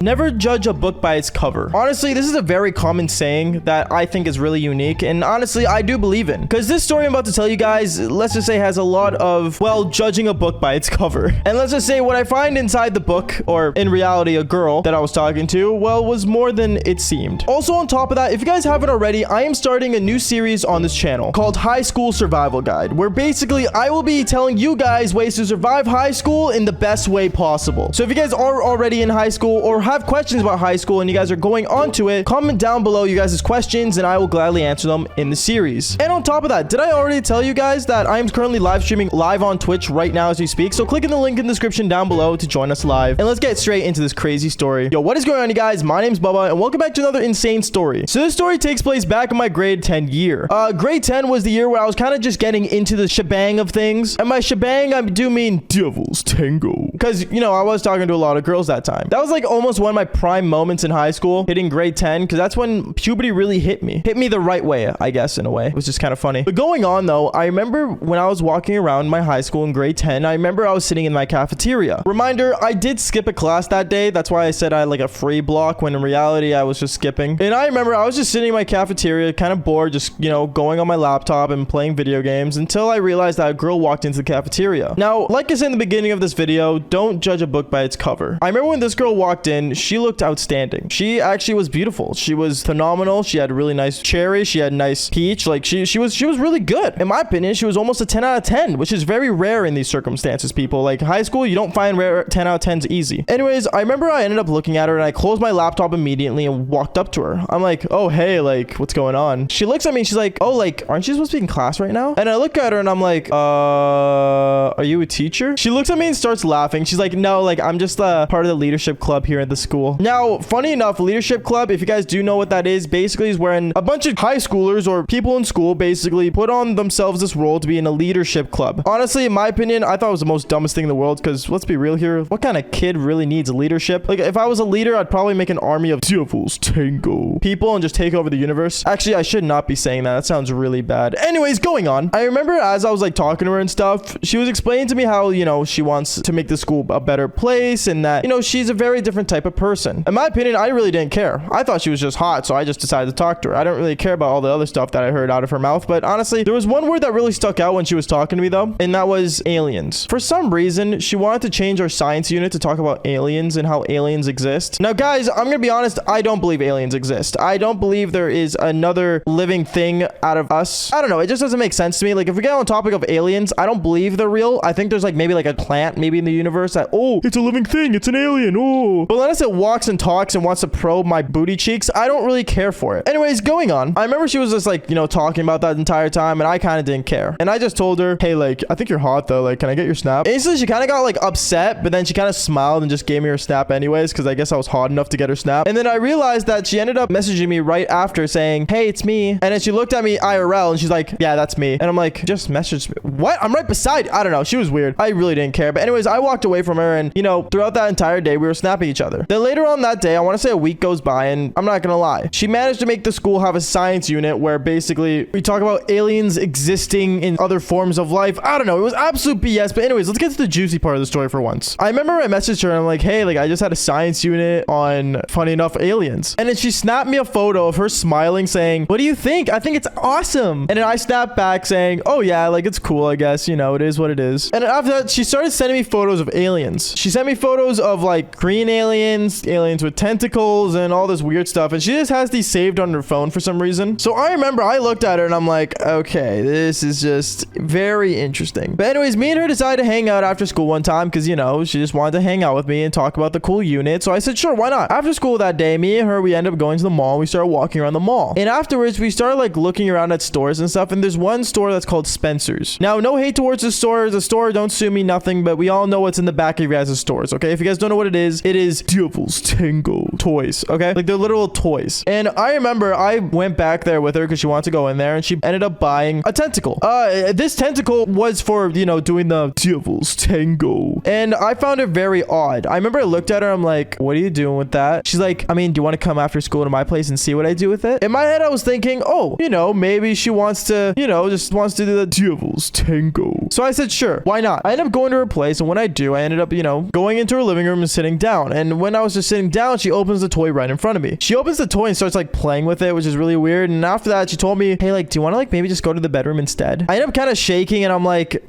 Never judge a book by its cover. Honestly, this is a very common saying that I think is really unique, and honestly, I do believe in. Because this story I'm about to tell you guys, let's just say, has a lot of, well, judging a book by its cover. And let's just say what I find inside the book, or in reality, a girl that I was talking to, well, was more than it seemed. Also, on top of that, if you guys haven't already, I am starting a new series on this channel called High School Survival Guide, where basically I will be telling you guys ways to survive high school in the best way possible. So if you guys are already in high school or have questions about high school and you guys are going on to it, comment down below you guys' questions and I will gladly answer them in the series. And on top of that, did I already tell you guys that I am currently live streaming live on Twitch right now as we speak? So click in the link in the description down below to join us live. And let's get straight into this crazy story. Yo, what is going on, you guys? My name's Bubba and welcome back to another insane story. So this story takes place back in my grade 10 year. Grade 10 was the year where I was kind of just getting into the shebang of things. And by shebang, I do mean Devil's Tango. Because, you know, I was talking to a lot of girls that time. That was like almost one of my prime moments in high school, hitting grade 10, because that's when puberty really hit me the right way, I guess, in a way. It was just kind of funny. But going on though, I remember when I was walking around my high school in grade 10, I remember I was sitting in my cafeteria. Reminder, I did skip a class that day. That's why I said I had like a free block, when in reality I was just skipping. And I remember I was just sitting in my cafeteria, kind of bored, just, you know, going on my laptop and playing video games, until I realized that a girl walked into the cafeteria. Now, like I said in the beginning of this video, don't judge a book by its cover. I remember when this girl walked in, she looked outstanding. She actually was beautiful. She was phenomenal. She had really nice cherry. She had nice peach. Like she was really good. In my opinion, she was almost a 10 out of 10, which is very rare in these circumstances, people. Like high school, you don't find rare 10 out of 10s easy. Anyways, I remember I ended up looking at her and I closed my laptop immediately and walked up to her. I'm like, oh, hey, like, what's going on? She looks at me and she's like, oh, like, aren't you supposed to be in class right now? And I look at her and I'm like, are you a teacher? She looks at me and starts laughing. She's like, no, like, I'm just part of the leadership club here at the school. Now, funny enough, leadership club, if you guys do know what that is, basically is when a bunch of high schoolers or people in school basically put on themselves this role to be in a leadership club. Honestly, in my opinion, I thought it was the most dumbest thing in the world, because let's be real here, what kind of kid really needs leadership? Like, if I was a leader, I'd probably make an army of Devil's Tango people and just take over the universe. Actually, I should not be saying that. That sounds really bad. Anyways, going on. I remember as I was like talking to her and stuff, she was explaining to me how, you know, she wants to make the school a better place and that, you know, she's a very different type of person. In my opinion, I really didn't care. I thought she was just hot, so I just decided to talk to her. I don't really care about all the other stuff that I heard out of her mouth, but honestly, there was one word that really stuck out when she was talking to me though, and that was aliens. For some reason, she wanted to change our science unit to talk about aliens and how aliens exist. Now guys, I'm gonna be honest, I don't believe aliens exist. I don't believe there is another living thing out of us. I don't know, it just doesn't make sense to me. Like, if we get on the topic of aliens, I don't believe they're real. I think there's like maybe like a plant maybe in the universe that, oh, it's a living thing, it's an alien, oh. But unless it walks and talks and wants to probe my booty cheeks, I don't really care for it. Anyways, going on. I remember she was just like, you know, talking about that entire time, and I kind of didn't care. And I just told her, hey, like, I think you're hot though. Like, can I get your snap? Instantly, she kind of got like upset, but then she kind of smiled and just gave me her snap anyways, because I guess I was hot enough to get her snap. And then I realized that she ended up messaging me right after saying, hey, it's me. And then she looked at me IRL and she's like, yeah, that's me. And I'm like, just message me. What? I'm right beside. I don't know. She was weird. I really didn't care. But anyways, I walked away from her, and, you know, throughout that entire day, we were snapping each other. Then later on that day, I want to say a week goes by, and I'm not gonna lie, she managed to make the school have a science unit where basically we talk about aliens existing in other forms of life. I don't know, it was absolute BS. But anyways, let's get to the juicy part of the story for once. I remember I messaged her and I'm like, hey, like, I just had a science unit on, funny enough, aliens. And then she snapped me a photo of her smiling saying, what do you think? I think it's awesome. And then I snapped back saying, oh yeah, like, it's cool, I guess, you know, it is what it is. And then after that, she started sending me photos of aliens. She sent me photos of like green aliens, aliens with tentacles, and all this weird stuff. And she just has these saved on her phone for some reason. So I remember I looked at her and I'm like, okay, this is just very interesting. But anyways, me and her decided to hang out after school one time, because, you know, she just wanted to hang out with me and talk about the cool unit. So I said, sure, why not? After school that day, me and her, we ended up going to the mall. We started walking around the mall. And afterwards, we started like looking around at stores and stuff. And there's one store that's called Spencer's. Now, no hate towards the store. The store, don't sue me, nothing. But we all know what's in the back of your guys' stores, okay? If you guys don't know what it is Devil's Tango toys, okay? Like, they're literal toys. And I remember I went back there with her because she wanted to go in there, and she ended up buying a tentacle. This tentacle was for, you know, doing the Devil's Tango. And I found it very odd. I remember I looked at her, I'm like, what are you doing with that? She's like, I mean, do you want to come after school to my place and see what I do with it? In my head, I was thinking, oh, you know, maybe she wants to, you know, just wants to do the Devil's Tango. So I said, sure, why not? I ended up going to her place, and when I do, I ended up, you know, going into her living room and sitting down. And when I was just sitting down, she opens the toy right in front of me. She opens the toy and starts like playing with it, which is really weird. And after that, she told me, hey, like, do you want to like maybe just go to the bedroom instead? I end up kind of shaking and I'm like,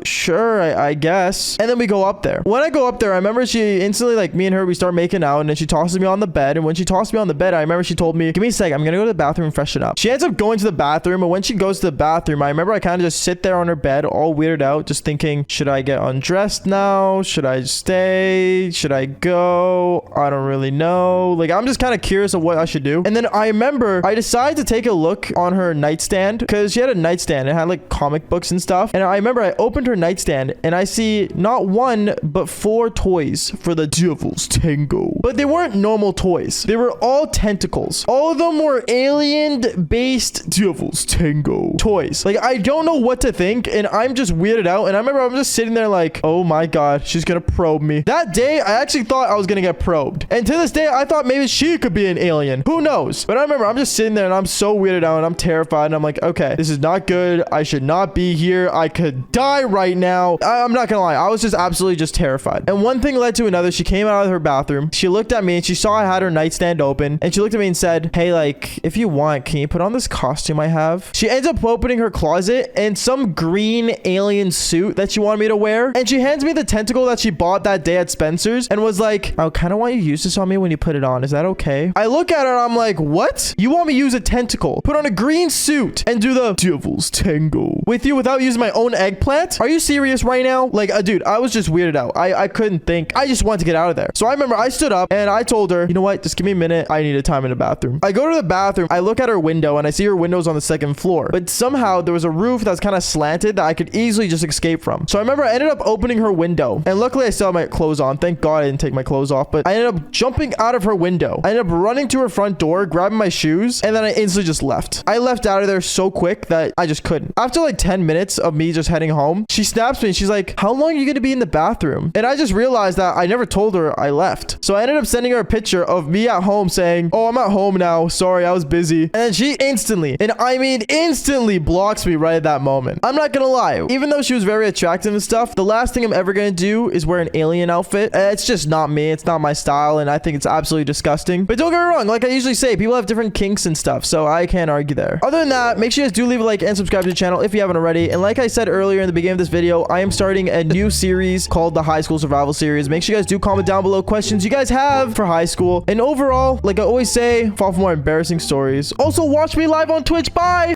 sure, I guess. And then we go up there. When I go up there, I remember she instantly, like, me and her, we start making out, and then she tosses me on the bed. And when she tossed me on the bed, I remember she told me, give me a sec, I'm gonna go to the bathroom and freshen up. She ends up going to the bathroom, and when she goes to the bathroom, I remember I kind of just sit there on her bed, all weirded out, just thinking, should I get undressed now? Should I stay? Should I go? I don't really know. Like, I'm just kind of curious of what I should do. And then I remember I decided to take a look on her nightstand, because she had a nightstand. It had like comic books and stuff. And I remember I opened her nightstand and I see not one, but 4 toys for the Devil's Tango. But they weren't normal toys. They were all tentacles. All of them were alien-based Devil's Tango toys. Like, I don't know what to think, and I'm just weirded out. And I remember I'm just sitting there like, oh my God, she's gonna probe me. That day, I actually thought I was gonna get probed. And to this day, I thought maybe she could be an alien. Who knows? But I remember I'm just sitting there and I'm so weirded out and I'm terrified. And I'm like, okay, this is not good. I should not be here. I could die right now. I'm not gonna lie. I was just absolutely just terrified. And one thing led to another. She came out of her bathroom. She looked at me and she saw I had her nightstand open. And she looked at me and said, hey, like, if you want, can you put on this costume I have? She ends up opening her closet and some green alien suit that she wanted me to wear. And she hands me the tentacle that she bought that day at Spencer's and was like, I kind of want you to use this on me when you put it on. Is that okay? I look at her and I'm like, what? You want me to use a tentacle, put on a green suit, and do the Devil's Tango with you without using my own eggplant? Are you serious right now? Like, dude, I was just weirded out. I couldn't think. I just wanted to get out of there. So I remember I stood up and I told her, you know what? Just give me a minute. I need a time in the bathroom. I go to the bathroom. I look at her window and I see her window's on the 2nd floor. But somehow there was a roof that's kind of slanted that I could easily just escape from. So I remember I ended up opening her window. And luckily I still had my clothes on. Thank God I didn't take my clothes off. But I ended up jumping out of her window. I ended up running to her front door, grabbing my shoes, and then I instantly just left. I left out of there so quick that I just couldn't. After like 10 minutes of me just heading home, she snaps me and she's like, how long are you going to be in the bathroom? And I just realized that I never told her I left. So I ended up sending her a picture of me at home saying, oh, I'm at home now. Sorry, I was busy. And then she instantly, and I mean instantly, blocks me right at that moment. I'm not going to lie. Even though she was very attractive and stuff, the last thing I'm ever going to do is wear an alien outfit. It's just not me. It's not my style. And I think it's absolutely disgusting. But don't get me wrong. Like I usually say, people have different kinks and stuff. So I can't argue there. Other than that, make sure you guys do leave a like and subscribe to the channel if you haven't already. And like I said earlier in the beginning of this video, I am starting a new series called the High School Survival Series. Make sure you guys do comment down below questions you guys have for high school. And overall, like I always say, follow for more embarrassing stories. Also, watch me live on Twitch. Bye!